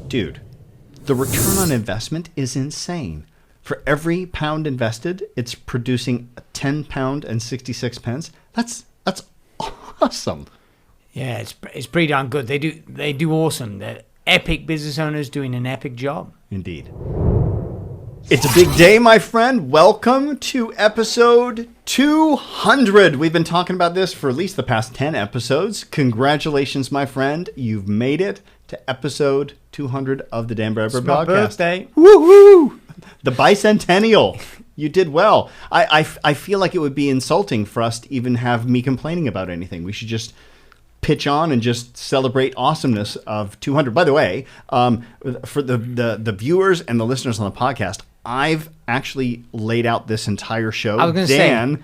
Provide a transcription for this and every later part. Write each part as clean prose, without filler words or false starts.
Dude, the return on investment is insane. For every pound invested, it's producing £10 and 66 pence. That's awesome. Yeah, it's pretty darn good. They do awesome. They're epic business owners doing an epic job. Indeed. It's a big day, my friend. Welcome to episode 200. We've been talking about this for at least the past 10 episodes. Congratulations, my friend. You've made it to episode 200 of the Dan Bradbury Podcast. My birthday. Woo-hoo! The bicentennial. You did well. I feel like it would be insulting for us to even have me complaining about anything. We should just pitch on and just celebrate awesomeness of 200. By the way, for the viewers and the listeners on the podcast, I've actually laid out this entire show. I was going to say, Dan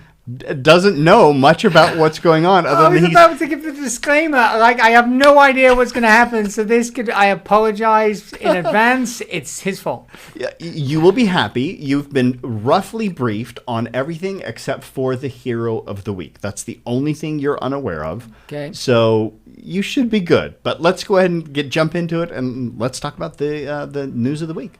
doesn't know much about what's going on. I was about to give the disclaimer. Like, I have no idea what's going to happen. So I apologize in advance. It's his fault. You will be happy. You've been roughly briefed on everything except for the hero of the week. That's the only thing you're unaware of. Okay. So you should be good. But let's go ahead and jump into it, and let's talk about the news of the week.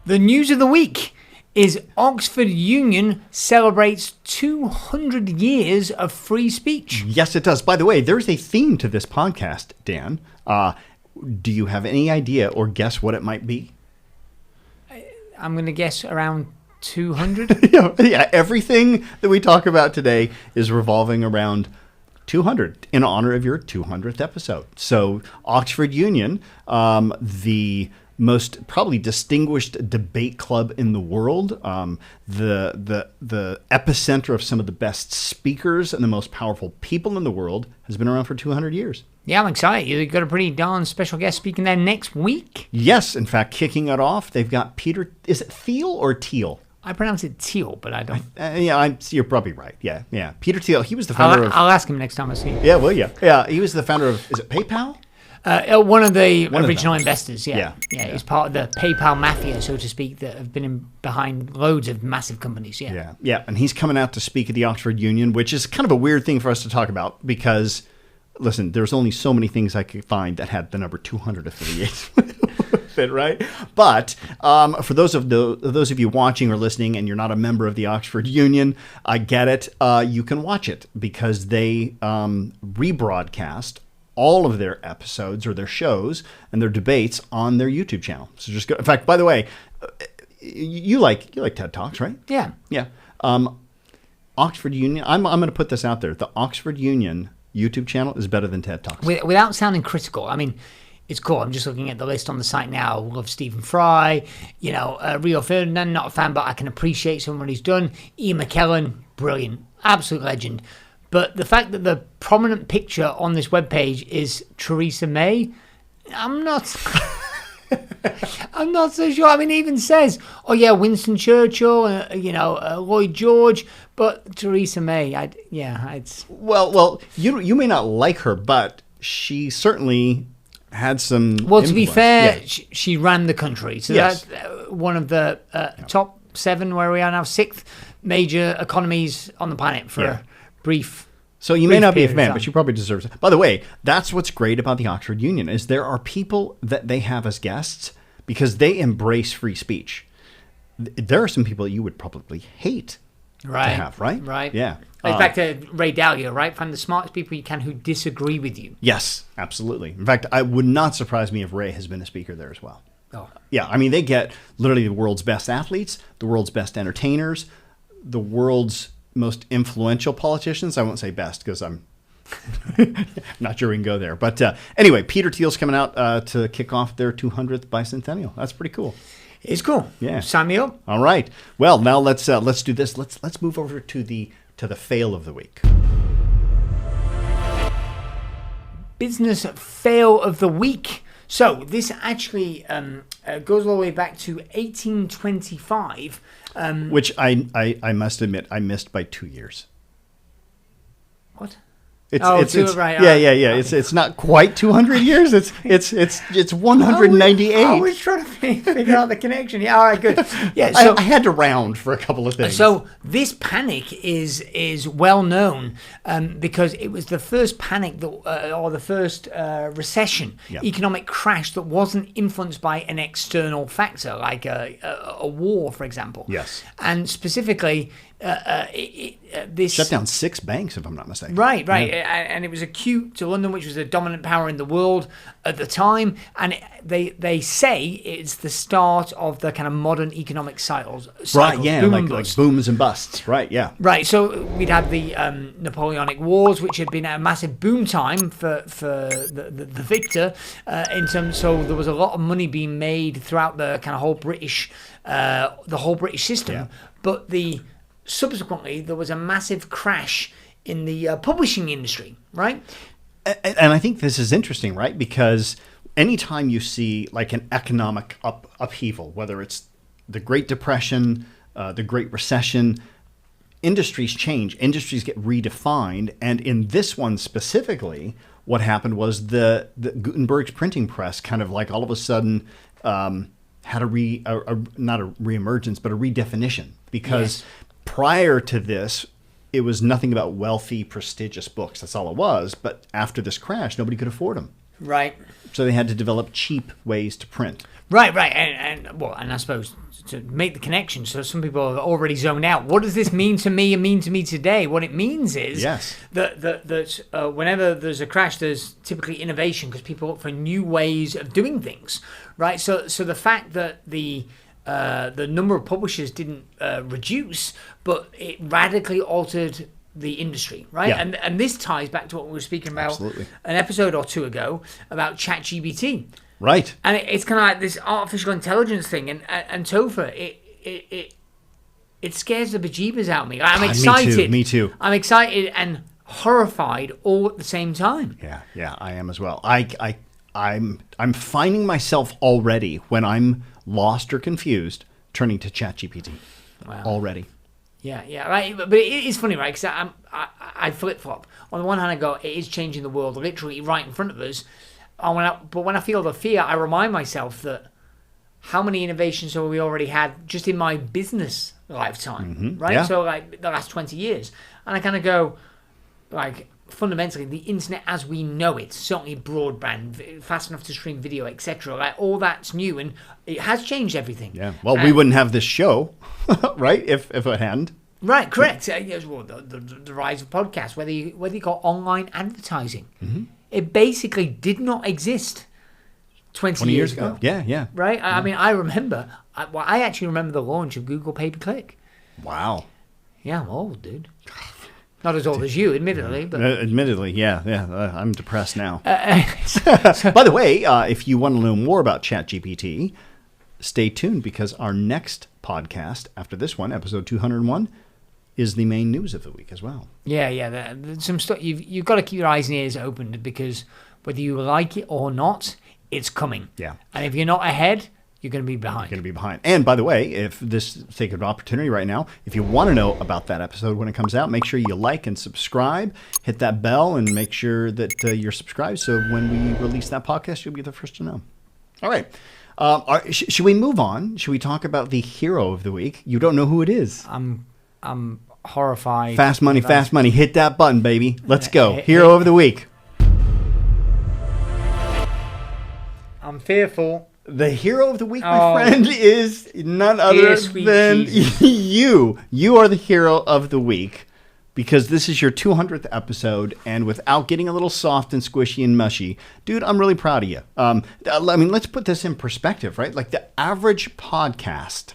The news of the week is Oxford Union celebrates 200 years of free speech. Yes, it does. By the way, there's a theme to this podcast, Dan. Do you have any idea or guess what it might be? I'm going to guess around 200. Yeah, everything that we talk about today is revolving around 200 in honor of your 200th episode. So Oxford Union, the most probably distinguished debate club in the world, the epicenter of some of the best speakers and the most powerful people in the world, has been around for 200 years. Yeah, I'm excited. You've got a pretty darn special guest speaking there next week. Yes, in fact, kicking it off, they've got Peter. Is it Thiel or Teal? I pronounce it Teal, but I don't. You're probably right. Yeah. Peter Thiel. He was the founder of. I'll ask him next time I see him. Yeah, will you? Yeah, he was the founder of. Is it PayPal? One of the original investors, yeah. Yeah. He's part of the PayPal mafia, so to speak, that have been behind loads of massive companies, Yeah, and he's coming out to speak at the Oxford Union, which is kind of a weird thing for us to talk about because, listen, there's only so many things I could find that had the number 200 affiliates with it, right? But for those of you watching or listening and you're not a member of the Oxford Union, I get it. You can watch it because they rebroadcast all of their episodes or their shows and their debates on their YouTube channel. So just go. In fact, by the way, you like TED Talks, right? Yeah. Oxford Union. I'm going to put this out there. The Oxford Union YouTube channel is better than TED Talks. Without sounding critical, I mean, it's cool. I'm just looking at the list on the site now. Love Stephen Fry. Rio Ferdinand, not a fan, but I can appreciate some of what he's done. Ian McKellen, brilliant, absolute legend. But the fact that the prominent picture on this webpage is Theresa May, I'm not so sure. I mean, it even says, Winston Churchill, Lloyd George, but Theresa May, it's... Well, you may not like her, but she certainly had some influence. To be fair, she ran the country. So yes. That's one of the top 7, where we are now, 6th major economies on the planet for a brief. So you may not be a fan, but she probably deserves it. By the way, that's what's great about the Oxford Union is there are people that they have as guests because they embrace free speech. There are some people you would probably hate to have, right? Right. Yeah. It's back to Ray Dalio, right? Find the smartest people you can who disagree with you. Yes, absolutely. In fact, it would not surprise me if Ray has been a speaker there as well. Oh. Yeah, I mean, they get literally the world's best athletes, the world's best entertainers, the world's most influential politicians. I won't say best because I'm not sure we can go there. But anyway, Peter Thiel's coming out to kick off their 200th bicentennial. That's pretty cool. It's cool. Yeah. Sign me up. All right. Well, now let's do this. Let's move over to the fail of the week. Business fail of the week. So this actually goes all the way back to 1825. Which I must admit I missed by 2 years. What? Right. Yeah. It's not quite 200 years. It's 198. I was trying to figure out the connection. Yeah, all right, good. Yeah, so I had to round for a couple of things. So this panic is well known because it was the first panic that, or the first recession, economic crash that wasn't influenced by an external factor like a war, for example. Yes. And specifically, this shut down 6 banks, if I'm not mistaken. Right. And it was acute to London, which was the dominant power in the world at the time. And they say it's the start of the kind of modern economic cycles. Right, yeah, like booms and busts. Right, yeah. Right, so we'd had the Napoleonic Wars, which had been a massive boom time for the victor. So there was a lot of money being made throughout the kind of whole British system. Yeah. But subsequently, there was a massive crash in the publishing industry, right? And I think this is interesting, right? Because anytime you see like an economic upheaval, whether it's the Great Depression, the Great Recession, industries change, industries get redefined. And in this one specifically, what happened was the Gutenberg's printing press kind of like all of a sudden had not a reemergence, but a redefinition. Because prior to this, it was nothing about wealthy, prestigious books. That's all it was. But after this crash, nobody could afford them. Right. So they had to develop cheap ways to print. Right. And I suppose to make the connection, so some people have already zoned out. What does this mean to me and mean to me today? What it means is that whenever there's a crash, there's typically innovation because people look for new ways of doing things, right? So the fact that the number of publishers didn't reduce, but it radically altered the industry, right? Yeah. And this ties back to what we were speaking about Absolutely. An episode or two ago about ChatGPT. Right. And it's kind of like this artificial intelligence thing. And Topher, it scares the bejeebers out of me. I'm excited. Me too. I'm excited and horrified all at the same time. Yeah, I am as well. I'm finding myself already when I'm lost or confused turning to ChatGPT. Wow. Already. Yeah, right. But it is funny, right? Because I flip-flop. On the one hand, I go, it is changing the world literally right in front of us. But when I feel the fear, I remind myself that how many innovations have we already had just in my business lifetime, right? Yeah. So like the last 20 years. And I kind of go, like, fundamentally, the internet as we know it, certainly broadband, fast enough to stream video, etc., like all that's new and it has changed everything. Yeah. Well, we wouldn't have this show, right? If it hadn't. Right. Correct. Well, the rise of podcasts, whether you call online advertising, it basically did not exist 20 years ago. Yeah. Right. I mean, I actually remember the launch of Google Pay-per-click. Wow. Yeah, I'm old, dude. Not as old as you, admittedly. But admittedly, yeah. I'm depressed now. By the way, if you want to know more about ChatGPT, stay tuned because our next podcast after this one, episode 201, is the main news of the week as well. Yeah. Some stuff you've got to keep your eyes and ears open because whether you like it or not, it's coming. Yeah. And if you're not ahead, you're going to be behind. And by the way, if this take an opportunity right now, if you want to know about that episode when it comes out, make sure you like and subscribe, hit that bell, and make sure that you're subscribed. So when we release that podcast, you'll be the first to know. All right. Should we move on? Should we talk about the hero of the week? You don't know who it is. I'm horrified. Fast money. Hit that button, baby. Let's go. Hero of the week. I'm fearful. The hero of the week, my friend, is none other than you. You are the hero of the week because this is your 200th episode, and without getting a little soft and squishy and mushy, dude, I'm really proud of you. I mean, let's put this in perspective, right? Like the average podcast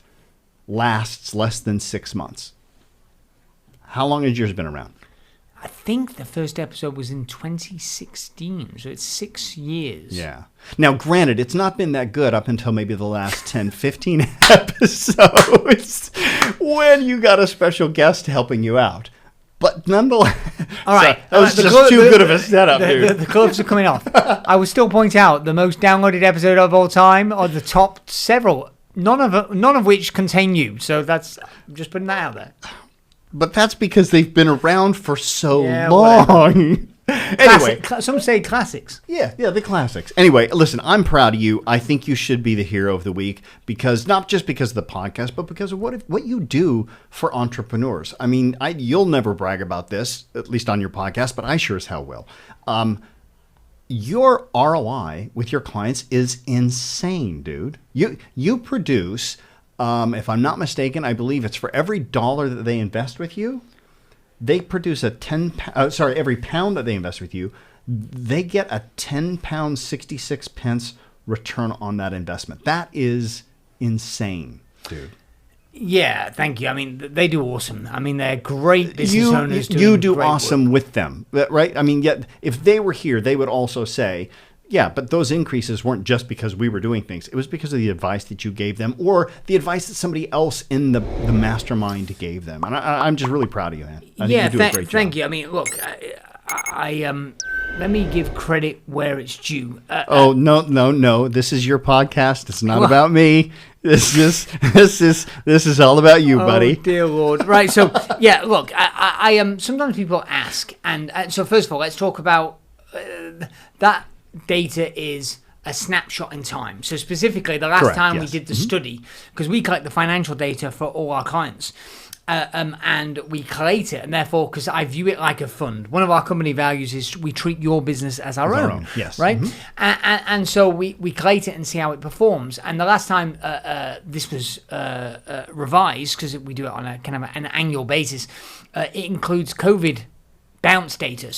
lasts less than 6 months. How long has yours been around? I think the first episode was in 2016, so it's 6 years. Yeah. Now, granted, it's not been that good up until maybe the last 10, 15 episodes when you got a special guest helping you out. But nonetheless, all right, that was just too good of a setup, dude. The gloves are coming off. I will still point out the most downloaded episode of all time are the top several, none of which contain you. So I'm just putting that out there. But that's because they've been around for so long. Anyway, some say classics. Yeah, the classics. Anyway, listen, I'm proud of you. I think you should be the hero of the week because not just because of the podcast, but because of what you do for entrepreneurs. I mean, you'll never brag about this, at least on your podcast, but I sure as hell will. Your ROI with your clients is insane, dude. You produce, if I'm not mistaken, I believe it's for every dollar that they invest with you, they produce every pound that they invest with you, they get a £10 66 pence return on that investment. That is insane, dude. Yeah, thank you. I mean, they do awesome. I mean, they're great business owners. You do awesome with them, right? I mean, yet if they were here, they would also say, yeah, but those increases weren't just because we were doing things. It was because of the advice that you gave them or the advice that somebody else in the mastermind gave them. And I'm just really proud of you, man. I think you do a great job. Thank you. I mean, look, I let me give credit where it's due. No. This is your podcast. It's not about me. This is all about you, buddy. Oh, dear Lord. Right. So, yeah, look, I sometimes people ask. And so, first of all, let's talk about that data is a snapshot in time. So specifically, the last time we did the study, because we collect the financial data for all our clients, and we collate it, and therefore, because I view it like a fund, one of our company values is we treat your business as our own. Yes. Right? And so we collate it and see how it performs. And the last time this was revised, because we do it on a kind of an annual basis, it includes COVID bounce data.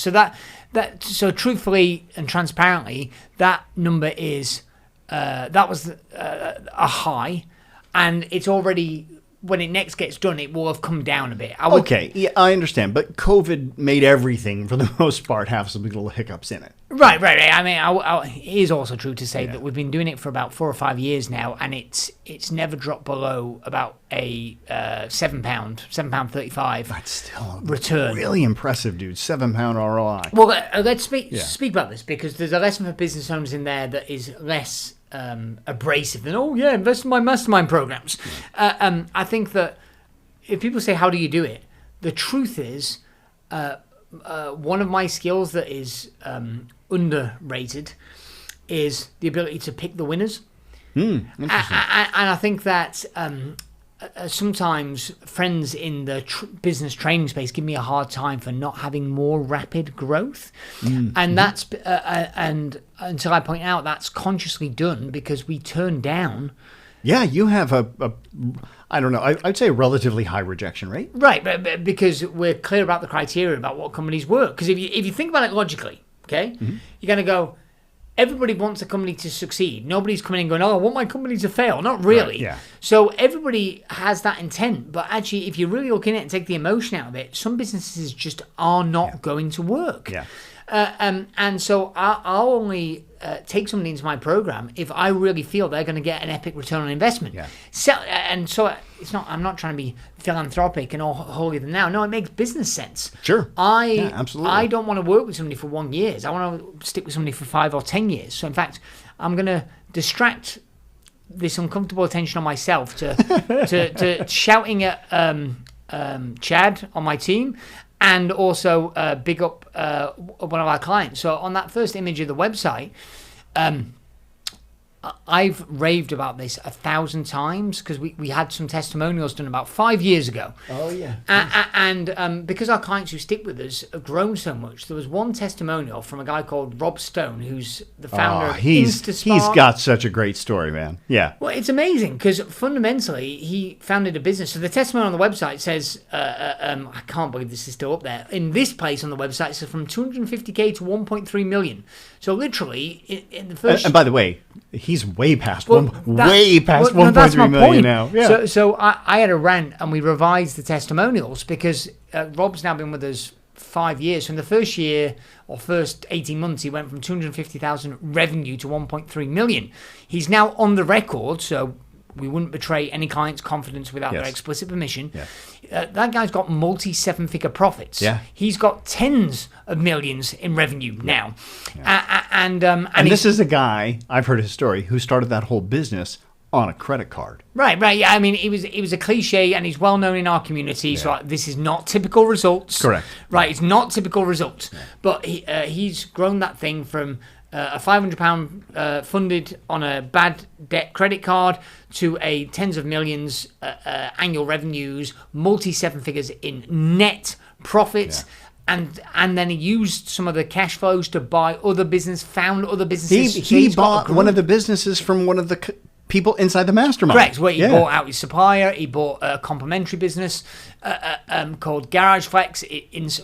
So truthfully and transparently, that number is that was a high, and it's already, when it next gets done, it will have come down a bit. I understand, but COVID made everything, for the most part, have some little hiccups in it. Right. I mean, it is also true to say that we've been doing it for about 4 or 5 years now, and it's never dropped below about a £7.35. That's still return. Really impressive, dude. £7 ROI. Well, let's speak about this, because there's a lesson for business owners in there that is less abrasive than invest in my mastermind programs. I think that if people say, how do you do it, the truth is one of my skills that is underrated is the ability to pick the winners. Interesting. And I think that sometimes friends in the business training space give me a hard time for not having more rapid growth. And that's and until I point out that's consciously done because we turn down. Yeah, you have I don't know, I'd say a relatively high rejection rate. Right, but because we're clear about the criteria about what companies work. Because if you think about it logically, okay, you're going to go, everybody wants a company to succeed. Nobody's coming in going, I want my company to fail. Not really. Right, yeah. So everybody has that intent. But actually, if you're really looking at it and take the emotion out of it, some businesses just are not going to work. Yeah. And so I'll only take somebody into my program if I really feel they're going to get an epic return on investment. Yeah. So it's not. I'm not trying to be philanthropic and all holier than thou. No, it makes business sense. Sure. Absolutely. I don't want to work with somebody for 1 year. I want to stick with somebody for 5 or 10 years. So in fact, I'm going to distract this uncomfortable attention on myself to shouting at Chad on my team. And also big up one of our clients. So on that first image of the website, I've raved about this 1,000 times because we had some testimonials done about 5 years ago. Oh, yeah. And because our clients who stick with us have grown so much, there was one testimonial from a guy called Rob Stone, who's the founder of InstaSpark. He's got such a great story, man. Yeah. Well, it's amazing because fundamentally he founded a business. So the testimonial on the website says, I can't believe this is still up there. In this place on the website, it says from 250K to 1.3 million. So literally in the first... And by the way, he's way past 1.3 million now. Yeah. So I had a rant and we revised the testimonials because Rob's now been with us 5 years. So in the first year or first 18 months, he went from 250,000 revenue to 1.3 million. He's now on the record, so we wouldn't betray any client's confidence without their explicit permission. Yeah. That guy's got multi-7-figure profits. Yeah. He's got tens of millions in revenue now. Yeah. And this is a guy, I've heard his story, who started that whole business on a credit card. Right. Yeah, I mean, it was a cliche, and he's well known in our community. So this is not typical results. Correct. Right. It's not typical results. Yeah. But he's grown that thing from a £500 funded on a bad debt credit card to a tens of millions annual revenues, multi seven figures in net profits. Yeah. And then he used some of the cash flows to buy other business, found other businesses. He bought one of the businesses from one of the people inside the mastermind. Correct. Where he bought out his supplier. He bought a complementary business called Garage Flex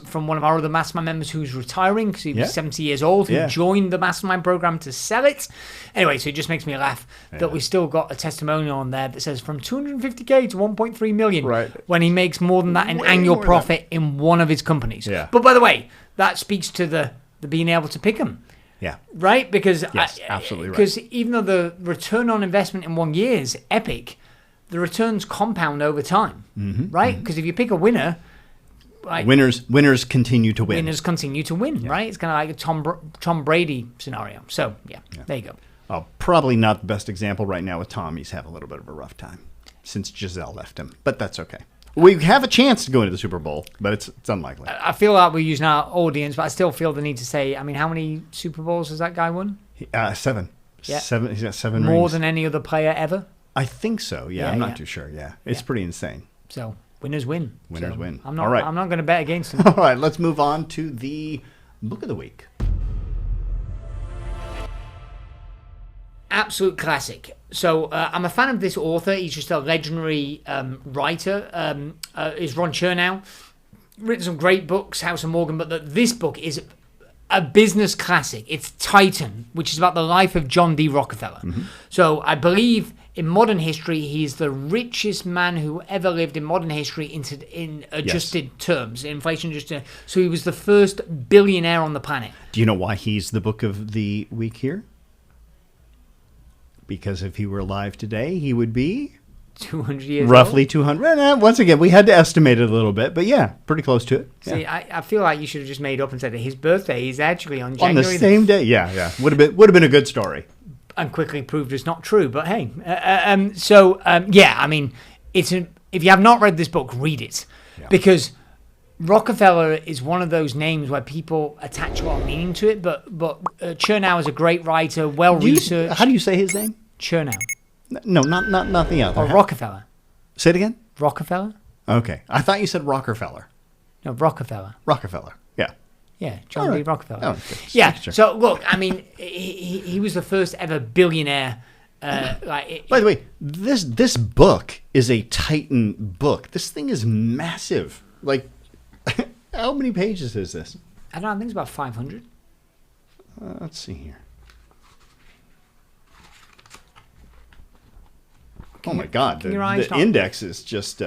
from one of our other mastermind members who's retiring because he was 70 years old, who joined the mastermind program to sell it. Anyway, so it just makes me laugh that we still got a testimonial on there that says from 250K to 1.3 million when he makes more than that in annual profit in one of his companies. Yeah. But by the way, that speaks to the being able to pick them. Yeah. Right? Because absolutely right. Because even though the return on investment in 1 year is epic, the returns compound over time. Mm-hmm. Right? Because if you pick a winner, like, winners continue to win. Winners continue to win, right? It's kind of like a Tom Brady scenario. So, there you go. Oh, probably not the best example right now with Tom. He's having a little bit of a rough time since Giselle left him. But that's okay. We have a chance to go into the Super Bowl, but it's unlikely. I feel like we're using our audience, but I still feel the need to say, I mean, how many Super Bowls has that guy won? 7. Yeah. 7. He's got 7 rings. More than any other player ever? I think so, yeah. I'm not too sure, It's pretty insane. So, winners win. Winners win. I'm not, all right. I'm not going to bet against him. All right, let's move on to the book of the week. Absolute classic. So I'm a fan of this author. He's just a legendary writer. Is Ron Chernow. Written some great books, House of Morgan, but this book is a business classic. It's Titan, which is about the life of John D. Rockefeller. Mm-hmm. So I believe in modern history, he's the richest man who ever lived in modern history in adjusted terms, inflation adjusted. So he was the first billionaire on the planet. Do you know why he's the book of the week here? Because if he were alive today, he would be 200 years roughly old. 200. Once again, we had to estimate it a little bit, but pretty close to it. See, I feel like you should have just made up and said that his birthday is actually on January. On the same day, yeah. Would have been a good story. And quickly proved it's not true, but hey. I mean, if you have not read this book, read it. Yeah. Because Rockefeller is one of those names where people attach a lot of meaning to it, but Chernow is a great writer, well-researched. How do you say his name? Chernow. No, not the other. Or Rockefeller. Say it again? Rockefeller? Okay. I thought you said Rockefeller. No, Rockefeller. Rockefeller, yeah. Yeah, John D. Rockefeller. Oh, yeah, sure. So look, I mean, he was the first ever billionaire. By the way, this book is a Titan book. This thing is massive. Like, how many pages is this? I don't know, I think it's about 500. Let's see here. Oh my God, the index is just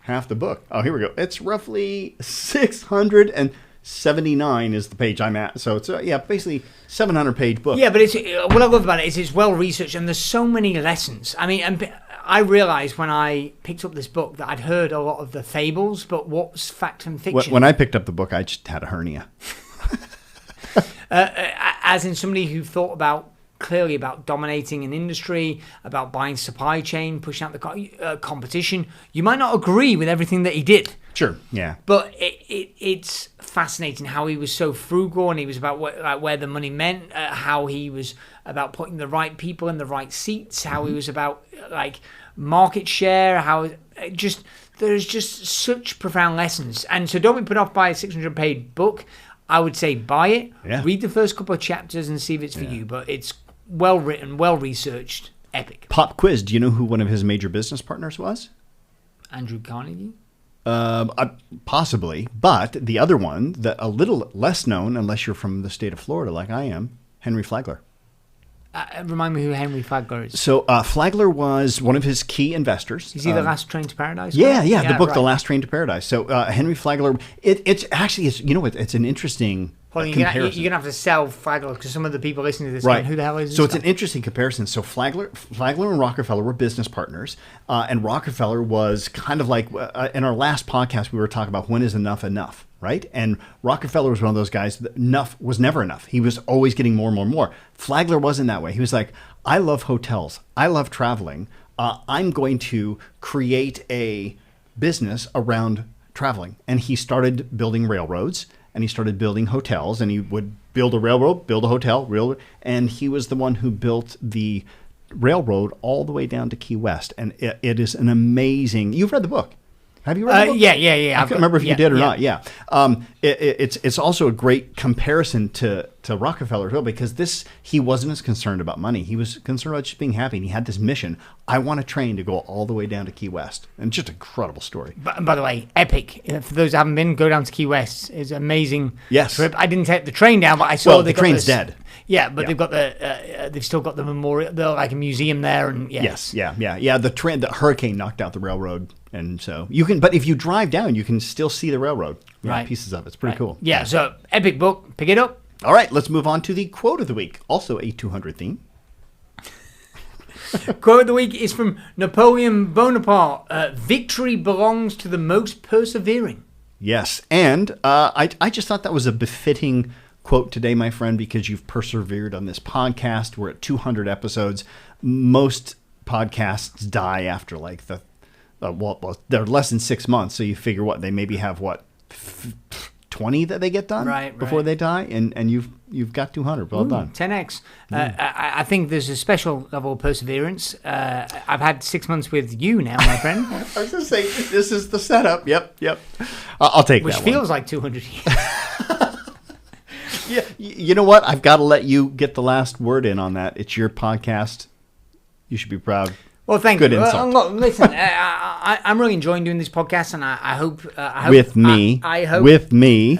half the book. Oh, here we go. It's roughly 679 is the page I'm at. So it's basically 700-page book. Yeah, but it's what I love about it is it's well researched and there's so many lessons. I mean, I realized when I picked up this book that I'd heard a lot of the fables, but what's fact and fiction? When I picked up the book, I just had a hernia. As in somebody who thought clearly about dominating an industry, about buying supply chain, pushing out the competition. You might not agree with everything that he did. Sure, yeah. But it's fascinating how he was so frugal and he was about where the money meant, how he was about putting the right people in the right seats, how he was about market share, how there's just such profound lessons. And so don't be put off by a 600-page book. I would say buy it, read the first couple of chapters and see if it's for you. But it's well written, well researched, epic. Pop quiz. Do you know who one of his major business partners was? Andrew Carnegie? Possibly. But the other one, a little less known, unless you're from the state of Florida like I am, Henry Flagler. Remind me who Henry Flagler is. So Flagler was one of his key investors. Is he the Last Train to Paradise? Yeah, the book, right. The Last Train to Paradise. So Henry Flagler, it's an interesting comparison. You're going to have to sell Flagler because some of the people listening to this right. who the hell is this So it's an interesting comparison. So Flagler and Rockefeller were business partners, and Rockefeller was kind of like, in our last podcast, we were talking about when is enough, right? And Rockefeller was one of those guys that enough was never enough. He was always getting more and more and more. Flagler wasn't that way. He was like, I love hotels. I love traveling. I'm going to create a business around traveling. And he started building railroads, and he started building hotels, and he would build a railroad, build a hotel, and he was the one who built the railroad all the way down to Key West. And it is an amazing... You've read the book. Have you read the book? Yeah. I can't remember if you did or not. Yeah. It's also a great comparison to Rockefeller Hill, because he wasn't as concerned about money. He was concerned about just being happy. And he had this mission. I want a train to go all the way down to Key West. And just an incredible story. By the way, epic. For those who haven't been, go down to Key West. It's an amazing trip. I didn't take the train down, but I saw... Well, the train's dead. Yeah, but they've got they've still got the memorial. They're like a museum there, and yes. The hurricane knocked out the railroad, and so you can. But if you drive down, you can still see the railroad. Right, pieces of it. It's pretty cool. Yeah. So epic book. Pick it up. All right, let's move on to the quote of the week. Also a 200 theme. Quote of the week is from Napoleon Bonaparte. Victory belongs to the most persevering. Yes, and I just thought that was a befitting quote today, my friend, because you've persevered on this podcast. We're at 200 episodes. Most podcasts die after like they're less than 6 months. So you figure they maybe have 20 that they get done before they die, and you've got 200. Well done. 10x. I think there's a special level of perseverance. I've had 6 months with you now, my friend. I was going to say, this is the setup. Yep. I'll take Which that feels like 200 years. Yeah, you know what? I've got to let you get the last word in on that. It's your podcast. You should be proud. Well, thank you. Good insult. Look, listen, I'm really enjoying doing this podcast, and I hope with me. I hope with me.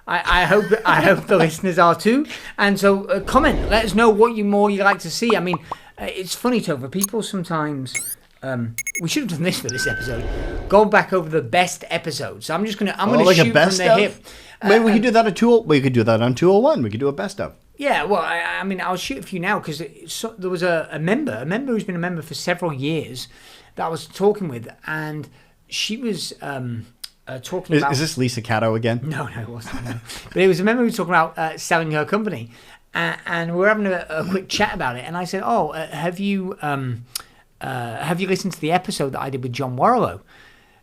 I hope the listeners are too. And so, comment. Let us know what you like to see. I mean, it's funny, Topher. People sometimes. We should have done this for this episode. Go back over the best episodes. So I'm just gonna shoot from the hip. Maybe we could do that We could do that on 201. We could do a best of. Yeah, well, I mean, I'll shoot it for you now, because there was a member who's been a member for several years that I was talking with, and she was talking about... Is this Lisa Cato again? No, it wasn't. No. But it was a member who was talking about selling her company, and we were having a quick chat about it, and I said, have you listened to the episode that I did with John Warlow?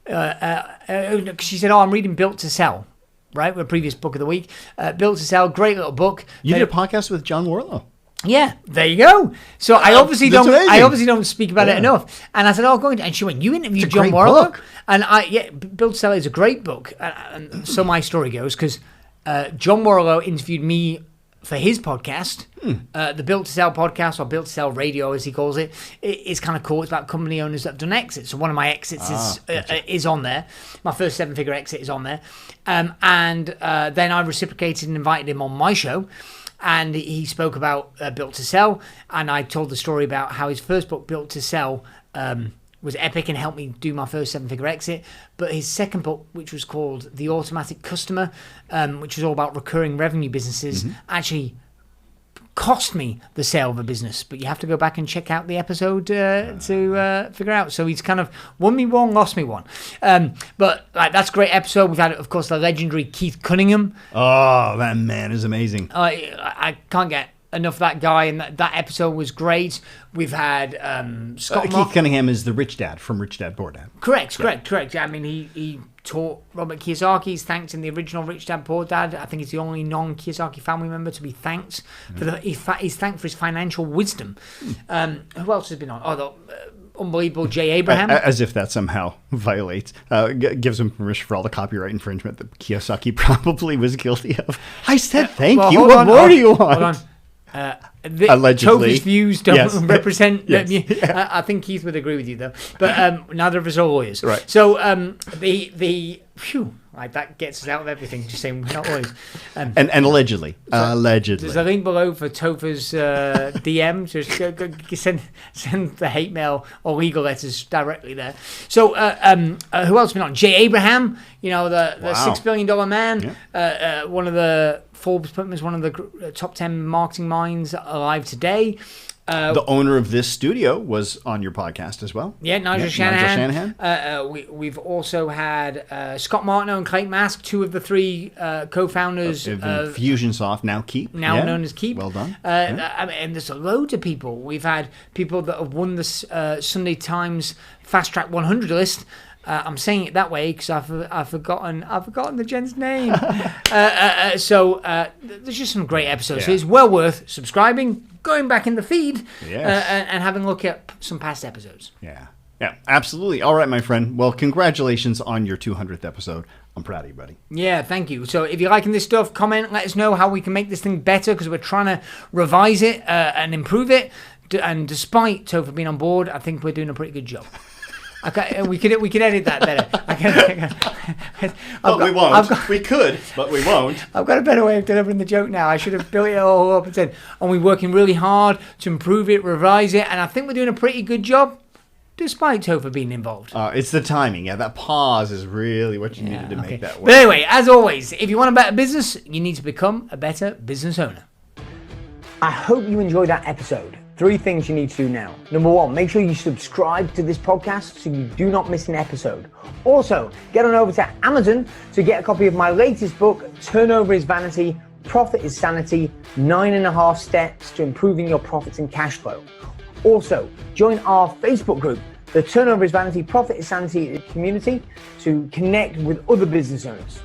She said, I'm reading Built to Sell. Right, the previous book of the week, Built to Sell, great little book. You did a podcast with John Warlow. Yeah, there you go. So I obviously don't speak about it enough. And I said, go ahead. And she went, you interviewed John Warlow? And Built to Sell is a great book. And so my story goes, because John Warlow interviewed me for his podcast, the Built to Sell podcast, or Built to Sell Radio, as he calls it. It's kind of cool. It's about company owners that have done exits. So one of my exits is on there. My first 7-figure exit is on there. And then I reciprocated and invited him on my show. And he spoke about Built to Sell. And I told the story about how his first book, Built to Sell, was epic and helped me do my first 7-figure exit. But his second book, which was called The Automatic Customer, which was all about recurring revenue businesses, actually cost me the sale of a business. But you have to go back and check out the episode to figure out. So he's kind of won me one, lost me one. But that's a great episode. We've had, of course, the legendary Keith Cunningham. Oh, that man is amazing. I can't get enough of that guy, and that episode was great. We've had Scott Keith Cunningham is the rich dad from Rich Dad Poor Dad. Correct. I mean, he taught Robert Kiyosaki. He's thanked in the original Rich Dad Poor Dad. I think he's the only non-Kiyosaki family member to be thanked for he's thanked for his financial wisdom. Who else has been on? Unbelievable Jay Abraham. As if that somehow violates, gives him permission for all the copyright infringement that Kiyosaki probably was guilty of. I said thank you. What more do you want? Hold on. Allegedly. Topher's views don't represent me. I think Keith would agree with you, though. But neither of us are lawyers. Right. So that gets us out of everything, just saying we're not lawyers. And allegedly. Allegedly. There's a link below for Topher's DM. Just send the hate mail or legal letters directly there. So who else has been on? Jay Abraham, the $6 billion man, one of the Forbes put him as one of the top 10 marketing minds alive today. The owner of this studio was on your podcast as well. Yeah, Nigel Shanahan. We've also had Scott Martineau and Clayton Mask, two of the three co-founders of Fusionsoft, now Keep. Now known as Keep. Well done. And there's a load of people. We've had people that have won the Sunday Times Fast Track 100 list. I'm saying it that way because I've forgotten the gent's name. So there's just some great episodes. So it's well worth subscribing, going back in the feed, and having a look at some past episodes. Yeah, absolutely. All right, my friend. Well, congratulations on your 200th episode. I'm proud of you, buddy. Yeah, thank you. So if you're liking this stuff, comment, let us know how we can make this thing better because we're trying to revise it and improve it. And despite Topher being on board, I think we're doing a pretty good job. Okay, we could edit that better. We won't. We could, but we won't. I've got a better way of delivering the joke now. I should have built it all up and said, and we're working really hard to improve it, revise it, and I think we're doing a pretty good job, despite Topher being involved. It's the timing. Yeah, that pause is really what you needed to make that work. But anyway, as always, if you want a better business, you need to become a better business owner. I hope you enjoyed that episode. 3 things you need to do now. Number 1, make sure you subscribe to this podcast so you do not miss an episode. Also, get on over to Amazon to get a copy of my latest book, Turnover is Vanity, Profit is Sanity, 9.5 steps to improving your profits and cash flow. Also, join our Facebook group, the Turnover is Vanity, Profit is Sanity community, to connect with other business owners.